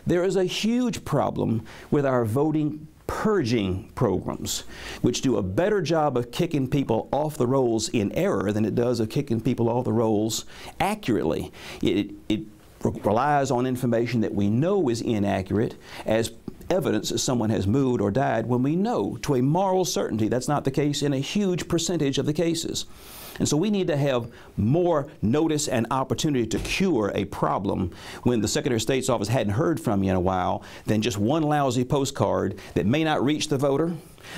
There is a huge problem with our voting purging programs, which do a better job of kicking people off the rolls in error than it does of kicking people off the rolls accurately. It relies on information that we know is inaccurate as evidence that someone has moved or died, when we know to a moral certainty that's not the case in a huge percentage of the cases. And so we need to have more notice and opportunity to cure a problem when the Secretary of State's office hadn't heard from you in a while than just one lousy postcard that may not reach the voter,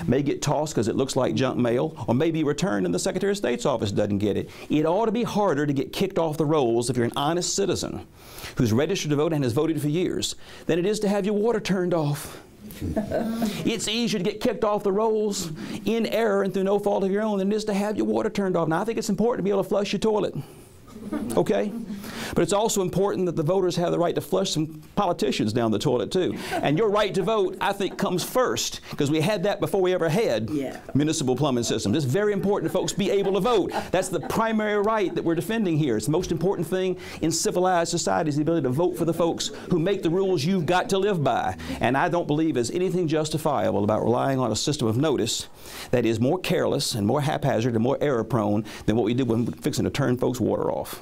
may get tossed because it looks like junk mail, or may be returned and the Secretary of State's office doesn't get it. It ought to be harder to get kicked off the rolls if you're an honest citizen who's registered to vote and has voted for years than it is to have your water turned off. It's easier to get kicked off the rolls in error and through no fault of your own than it is to have your water turned off. Now, I think it's important to be able to flush your toilet, okay? But it's also important that the voters have the right to flush some politicians down the toilet, too. And your right to vote, I think, comes first, because we had that before we ever had municipal plumbing systems. It's very important that folks be able to vote. That's the primary right that we're defending here. It's the most important thing in civilized society is the ability to vote for the folks who make the rules you've got to live by. And I don't believe there's anything justifiable about relying on a system of notice that is more careless and more haphazard and more error-prone than what we did when fixing to turn folks' water off.